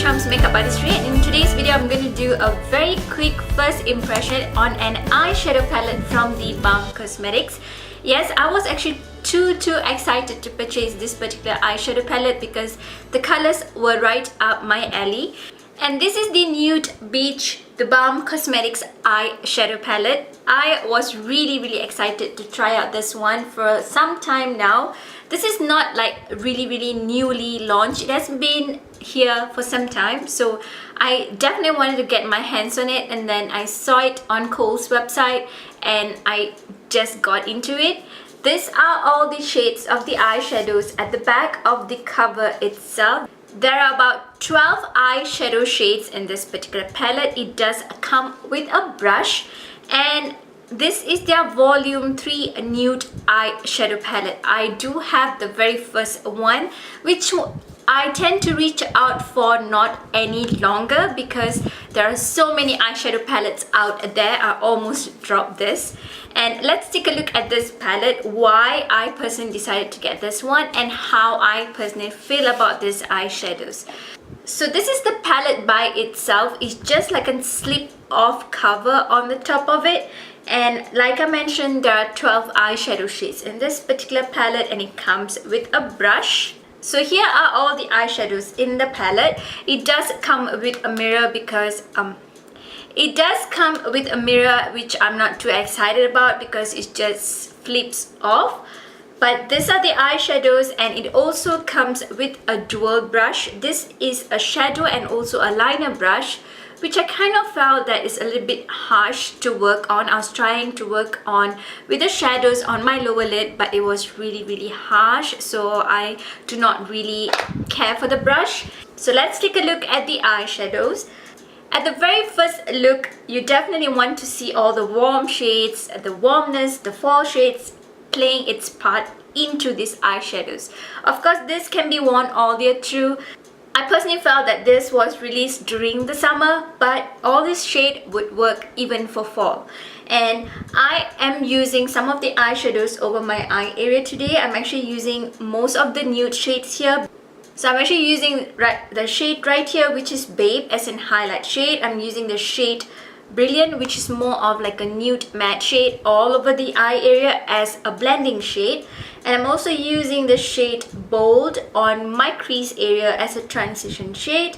Sham's Makeup Artistry, and in today's video I'm going to do a very quick first impression on an eyeshadow palette from the Balm Cosmetics. Yes, I was actually too excited to purchase this particular eyeshadow palette because the colors were right up my alley. And this is the Nude Beach, the Balm Cosmetics eyeshadow palette. I was really excited to try out this one for some time now. This is not like really newly launched. It has been here for some time, so I definitely wanted to get my hands on it, and then I saw it on Kohl's website and I just got into it. These are all the shades of the eyeshadows at the back of the cover itself. There are about 12 eyeshadow shades in this particular palette. It does come with a brush, and this is their volume 3 nude eyeshadow palette. I do have the very first one, which I tend to reach out for not any longer because there are so many eyeshadow palettes out there. I almost dropped this. And let's take a look at this palette, why I personally decided to get this one and how I personally feel about these eyeshadows. So this is the palette by itself. It's just like a slip off cover on the top of it. And like I mentioned, there are 12 eyeshadow shades in this particular palette, and it comes with a brush. So here are all the eyeshadows in the palette. It does come with a mirror because which I'm not too excited about because it just flips off. But these are the eyeshadows, and it also comes with a dual brush. This is a shadow and also a liner brush, which I kind of felt that is a little bit harsh to work on. I was trying to work on with the shadows on my lower lid, but it was really harsh, so I do not really care for the brush. So let's take a look at the eyeshadows. At the very first look, you definitely want to see all the warm shades, the warmness, the fall shades playing its part into these eyeshadows. Of course, this can be worn all year through. I personally felt that this was released during the summer, but all this shade would work even for fall. And I am using some of the eyeshadows over my eye area today. I'm actually using most of the nude shades here. So I'm actually using the shade right here, which is Babe as in highlight shade. I'm using the shade Brilliant, which is more of like a nude matte shade all over the eye area as a blending shade. And I'm also using the shade Bold on my crease area as a transition shade.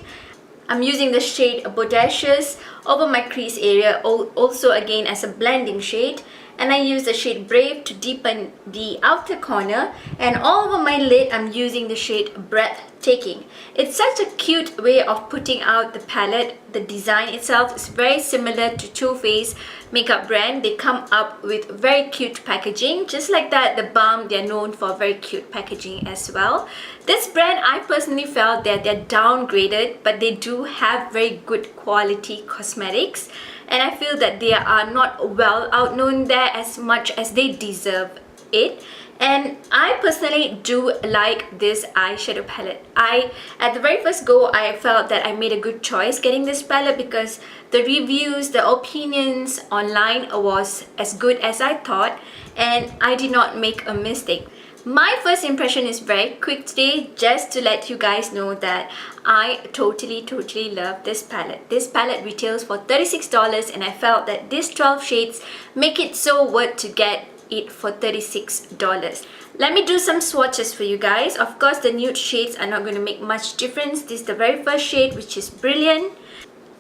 I'm using the shade Bodacious over my crease area also again as a blending shade. And I use the shade Brave to deepen the outer corner, and all over my lid I'm using the shade Breathtaking. It's such a cute way of putting out the palette. The design itself is very similar to Too Faced makeup brand. They come up with very cute packaging. Just like that, the Balm, they're known for very cute packaging as well. This brand, I personally felt that they're downgraded, but they do have very good quality cosmetics. And I feel that they are not well known there as much as they deserve it. And I personally do like this eyeshadow palette. At the very first go, I felt that I made a good choice getting this palette because the reviews, the opinions online was as good as I thought, and I did not make a mistake. My first impression is very quick today, just to let you guys know that I totally love this palette. This palette retails for $36, and I felt that these 12 shades make it so worth to get it for $36. Let me do some swatches for you guys. Of course, the nude shades are not going to make much difference. This is the very first shade, which is Brilliant.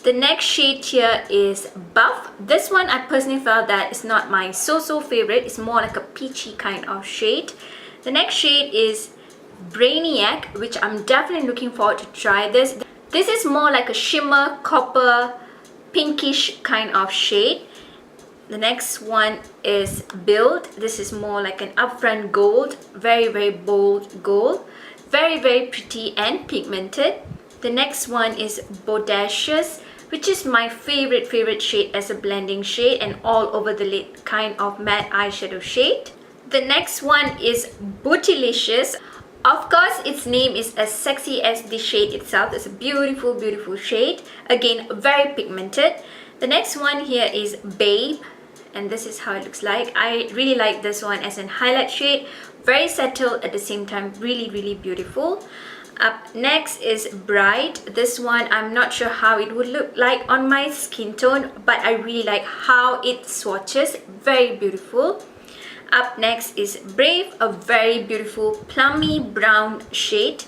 The next shade here is Buff. This one I personally felt that is not my so favorite. It's more like a peachy kind of shade. The next shade is Brainiac, which I'm definitely looking forward to try this. This is more like a shimmer, copper, pinkish kind of shade. The next one is Build. This is more like an upfront gold, very bold gold. Very pretty and pigmented. The next one is Bodacious, which is my favorite shade as a blending shade and all over the lid kind of matte eyeshadow shade. The next one is Bootylicious. Of course, its name is as sexy as the shade itself. It's a beautiful shade. Again, very pigmented. The next one here is Babe, and this is how it looks like. I really like this one as a highlight shade. Very subtle at the same time, really beautiful. Up next is Bright. This one, I'm not sure how it would look like on my skin tone, but I really like how it swatches. Very beautiful. Up next is Brave, a very beautiful plummy brown shade.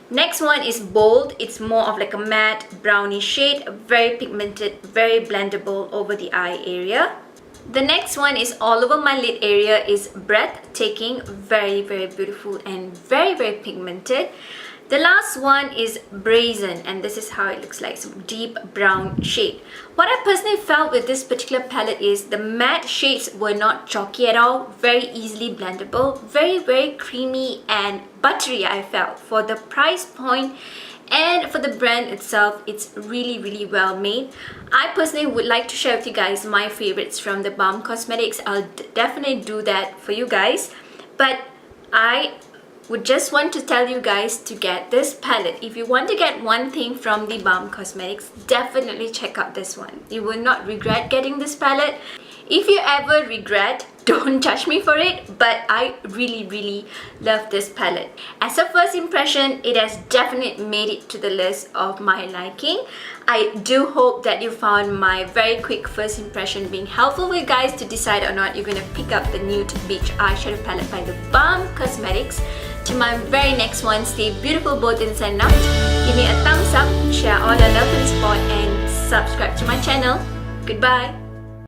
Next one is Bold. It's more of like a matte browny shade, very pigmented, very blendable over the eye area. The next one is all over my lid area is Breathtaking, very beautiful and very pigmented. The last one is Brazen, and this is how it looks like, some deep brown shade. What I personally felt with this particular palette is the matte shades were not chalky at all, very easily blendable, very creamy and buttery I felt. For the price point and for the brand itself, it's really well made. I personally would like to share with you guys my favorites from the Balm Cosmetics. I'll definitely do that for you guys, but I would just want to tell you guys to get this palette. If you want to get one thing from the Balm Cosmetics, definitely check out this one. You will not regret getting this palette. If you ever regret, don't judge me for it, but I really love this palette. As a first impression, it has definitely made it to the list of my liking. I do hope that you found my very quick first impression being helpful for you guys to decide or not you're going to pick up the Nude Beach Eyeshadow Palette by the Balm Cosmetics. To my very next one, stay beautiful both inside and out. Give me a thumbs up, share all your love and support, and subscribe to my channel. Goodbye.